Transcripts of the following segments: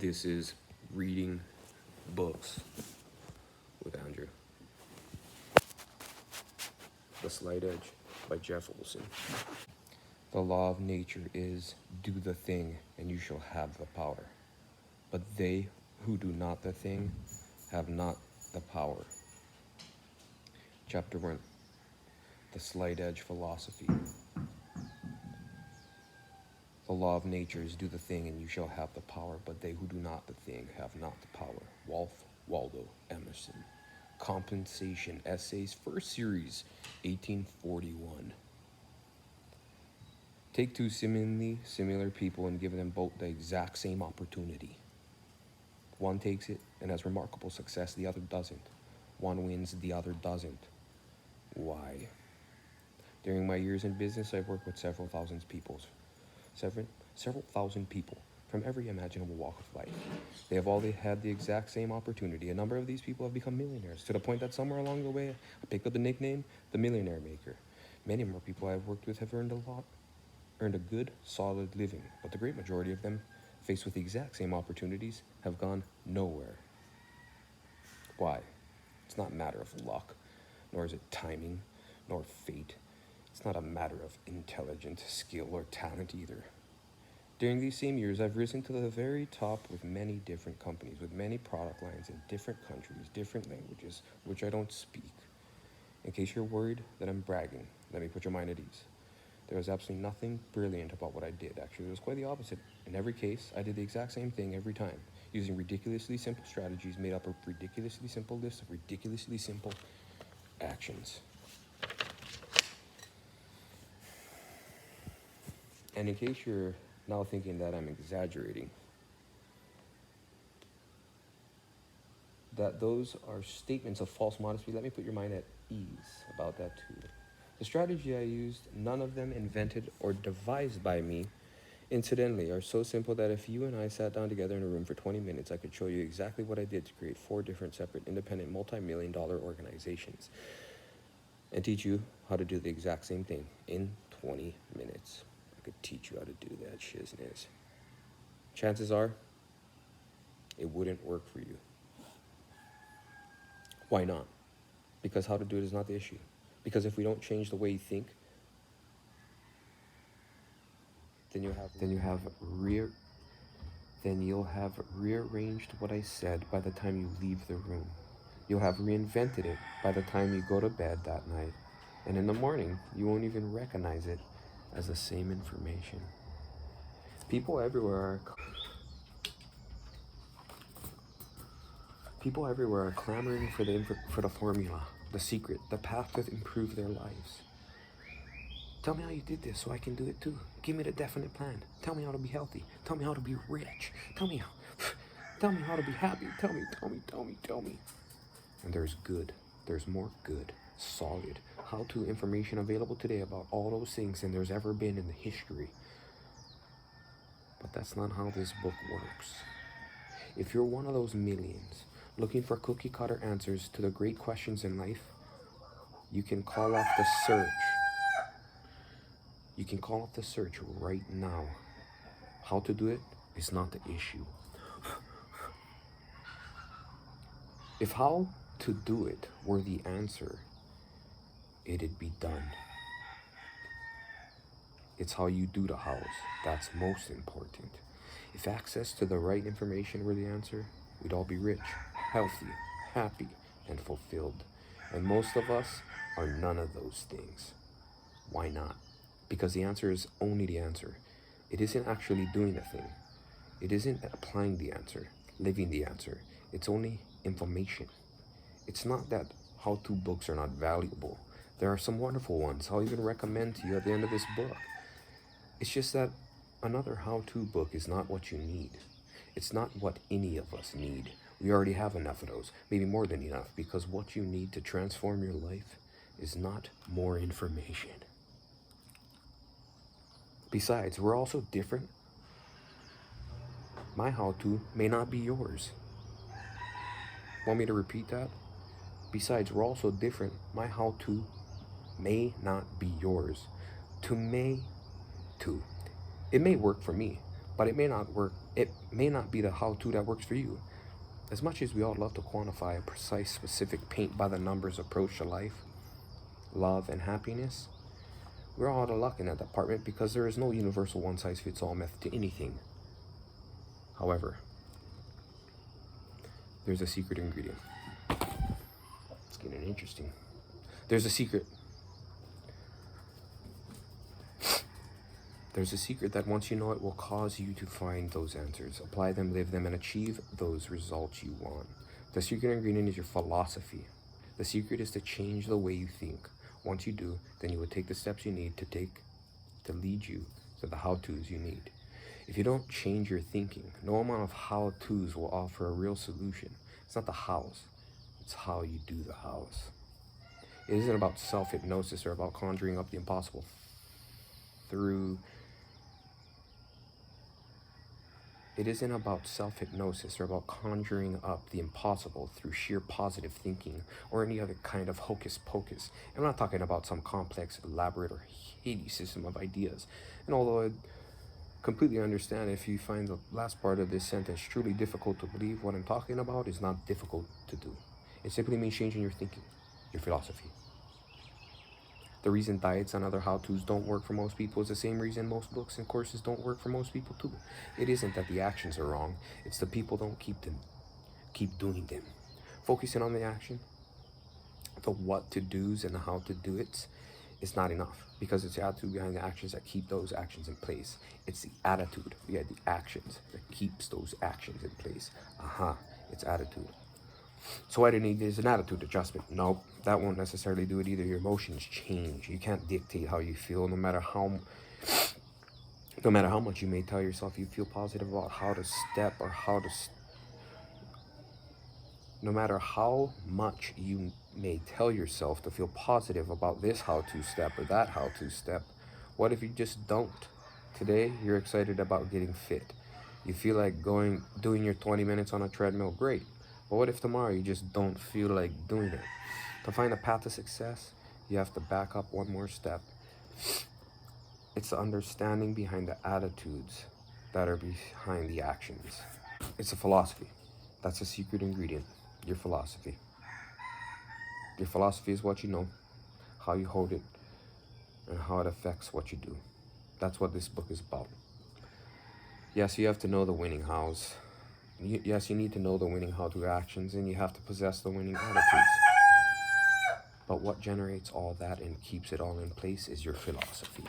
This is Reading Books with Andrew. The Slight Edge by Jeff Olson. The law of nature is, do the thing, and you shall have the power. But they who do not the thing have not the power. Chapter 1. The Slight Edge Philosophy. The law of nature is, do the thing, and you shall have the power. But they who do not the thing have not the power. Waldo Emerson. Compensation Essays, first series, 1841. Take two seemingly similar people and give them both the exact same opportunity. One takes it and has remarkable success, the other doesn't. One wins, the other doesn't. Why? During my years in business, I've worked with several thousand people from every imaginable walk of life. They have all had the exact same opportunity. A number of these people have become millionaires, to the point that somewhere along the way, I picked up the nickname, the Millionaire Maker. Many more people I've worked with have earned a good, solid living, but the great majority of them, faced with the exact same opportunities, have gone nowhere. Why? It's not a matter of luck, nor is it timing, nor fate. It's not a matter of intelligence, skill, or talent either. During these same years, I've risen to the very top with many different companies, with many product lines in different countries, different languages, which I don't speak. In case you're worried that I'm bragging, let me put your mind at ease. There was absolutely nothing brilliant about what I did. Actually, it was quite the opposite. In every case, I did the exact same thing every time, using ridiculously simple strategies made up of ridiculously simple lists of ridiculously simple actions. And in case you're now thinking that I'm exaggerating, that those are statements of false modesty, let me put your mind at ease about that too. The strategy I used, none of them invented or devised by me, incidentally, are so simple that if you and I sat down together in a room for 20 minutes, I could show you exactly what I did to create 4 different separate independent multi-million-dollar organizations and teach you how to do the exact same thing in 20 minutes. I could teach you how to do that shizness. Chances are, it wouldn't work for you. Why not? Because how to do it is not the issue. Because if we don't change the way you think, then you'll have rearranged what I said by the time you leave the room. You'll have reinvented it by the time you go to bed that night. And in the morning, you won't even recognize it as the same information. People everywhere are clamoring for the formula, the secret, the path to improve their lives. Tell me how you did this so I can do it too. Give me the definite plan. Tell me how to be healthy. Tell me how to be rich. Tell me how to be happy. Tell me. And there's more good, solid, how-to information available today about all those things than there's ever been in the history. But that's not how this book works. If you're one of those millions looking for cookie-cutter answers to the great questions in life, you can call off the search. You can call off the search right now. How to do it is not the issue. If how to do it were the answer, it'd be done. It's how you do the hows that's most important. If access to the right information were the answer, we'd all be rich, healthy, happy, and fulfilled. And most of us are none of those things. Why not? Because the answer is only the answer. It isn't actually doing the thing. It isn't applying the answer, living the answer. It's only information. It's not that how-to books are not valuable. There are some wonderful ones I'll even recommend to you at the end of this book. It's just that another how-to book is not what you need. It's not what any of us need. We already have enough of those, maybe more than enough, because what you need to transform your life is not more information. Besides, we're also different. My how-to may not be yours. Want me to repeat that? Besides, we're also different. My how-to may not be yours. It may work for me, but it may not work. It may not be the how-to that works for you. As much as we all love to quantify a precise, specific paint by the numbers approach to life, love, and happiness, we're all out of luck in that department because there is no universal one-size-fits-all method to anything. However, there's a secret ingredient. It's getting interesting. There's a secret. There's a secret that once you know it will cause you to find those answers, apply them, live them, and achieve those results you want. The secret ingredient is your philosophy. The secret is to change the way you think. Once you do, then you will take the steps you need to take to lead you to the how-tos you need. If you don't change your thinking, no amount of how-tos will offer a real solution. It's not the hows, it's how you do the hows. It isn't about self-hypnosis or about conjuring up the impossible through... It isn't about self-hypnosis or about conjuring up the impossible through sheer positive thinking or any other kind of hocus pocus. I'm not talking about some complex, elaborate, or Haiti system of ideas. And although I completely understand if you find the last part of this sentence truly difficult to believe, what I'm talking about is not difficult to do. It simply means changing your thinking, your philosophy. The reason diets and other how-tos don't work for most people is the same reason most books and courses don't work for most people too. It isn't that the actions are wrong, it's the people don't keep doing them. Focusing on the action, the what to do's and the how to do it is not enough, because it's the attitude behind the actions that keep those actions in place. It's the attitude behind the actions that keeps those actions in place. It's attitude. So what I need is an attitude adjustment. Nope, that won't necessarily do it either. Your emotions change. You can't dictate how you feel, no matter how much you may tell yourself you feel positive about how to step or no matter how much you may tell yourself to feel positive about this how-to step or that how-to step, what if you just don't? Today, you're excited about getting fit. You feel like doing your 20 minutes on a treadmill, great. But what if tomorrow you just don't feel like doing it? To find a path to success, you have to back up one more step. It's the understanding behind the attitudes that are behind the actions. It's a philosophy. That's a secret ingredient, your philosophy. Your philosophy is what you know, how you hold it, and how it affects what you do. That's what this book is about. Yes, you have to know the winning hows. Yes, you need to know the winning how-to actions, and you have to possess the winning attitudes. But what generates all that and keeps it all in place is your philosophy.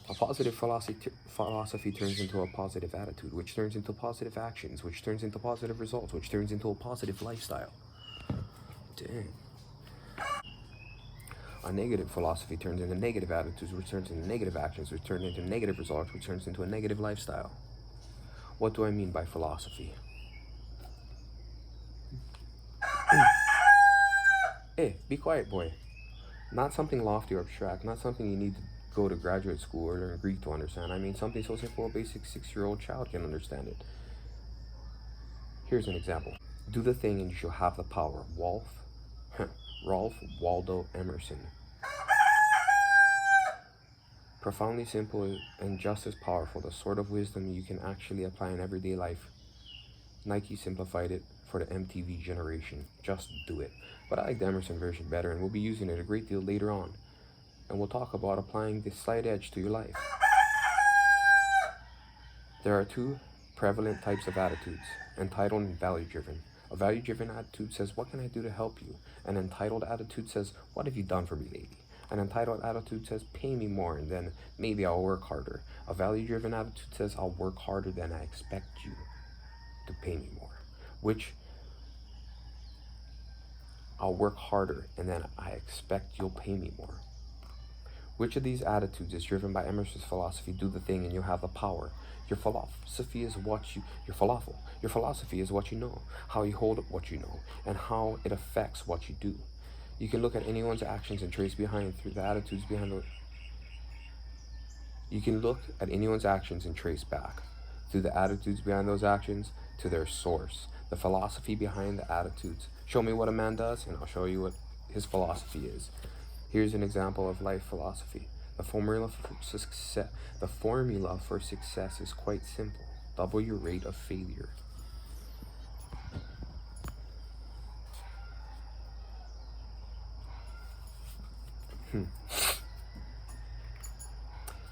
A positive philosophy turns into a positive attitude, which turns into positive actions, which turns into positive results, which turns into a positive lifestyle. Dang. A negative philosophy turns into negative attitudes, which turns into negative actions, which turn into negative results, which turns into a negative lifestyle. What do I mean by philosophy? Hey, be quiet, boy. Not something lofty or abstract, not something you need to go to graduate school or learn Greek to understand. I mean something so simple a basic 6-year-old child can understand it. Here's an example. Do the thing and you shall have the power. Ralph Waldo Emerson. Profoundly simple and just as powerful, the sort of wisdom you can actually apply in everyday life. Nike simplified it for the MTV generation. Just do it. But I like the Emerson version better, and we'll be using it a great deal later on. And we'll talk about applying this slight edge to your life. There are two prevalent types of attitudes, entitled and value-driven. A value-driven attitude says, what can I do to help you? An entitled attitude says, what have you done for me lately? An entitled attitude says, pay me more and then maybe I'll work harder. A value-driven attitude says, I'll work harder than I expect you to pay me more. I'll work harder and then I expect you'll pay me more. Which of these attitudes is driven by Emerson's philosophy? Do the thing and you'll have the power. Your philosophy is what you know, how you hold up what you know, and how it affects what you do. You can look at anyone's actions and trace behind through the attitudes behind the... You can look at anyone's actions and trace back through the attitudes behind those actions to their source, the philosophy behind the attitudes. Show me what a man does, and I'll show you what his philosophy is. Here's an example of life philosophy. The formula for success is quite simple. Double your rate of failure.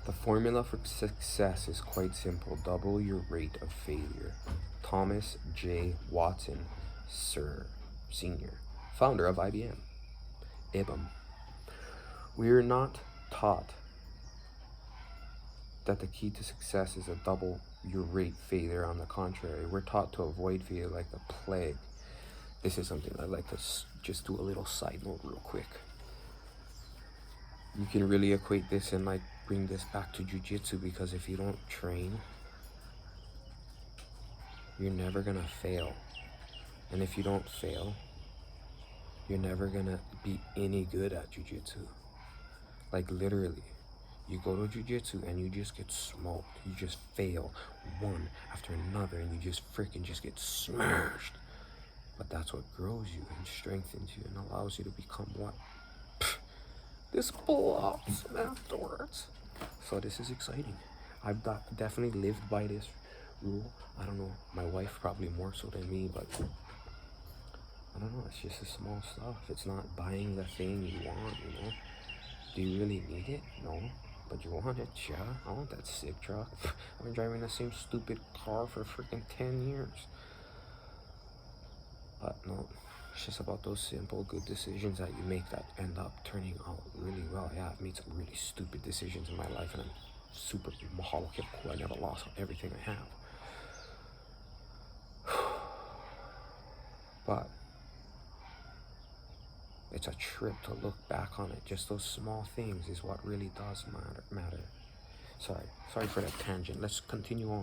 The formula for success is quite simple. Double your rate of failure. Thomas J. Watson, Sr., founder of IBM. We are not taught that the key to success is a double your rate failure. On the contrary, we're taught to avoid failure like the plague. This is something I'd like to just do a little side note real quick. You can really equate this and like bring this back to jiu-jitsu, because if you don't train, you're never gonna fail. And if you don't fail, you're never gonna be any good at jiu-jitsu. Like literally, you go to jiu-jitsu and you just get smoked. You just fail one after another and you just freaking just get smashed. But that's what grows you and strengthens you and allows you to become what? This blobs afterwards. So this is exciting. I've definitely lived by this rule. I don't know, my wife probably more so than me, but I don't know, it's just the small stuff. It's not buying the thing you want, you know? Do you really need it? No. But you want it? Yeah. I want that sick truck. I've been driving the same stupid car for freaking 10 years. But no, it's just about those simple, good decisions that you make that end up turning out really well. Yeah, I've made some really stupid decisions in my life, and I'm super mahalo cool. I never lost everything I have. But it's a trip to look back on it. Just those small things is what really does matter. Sorry for that tangent. Let's continue on.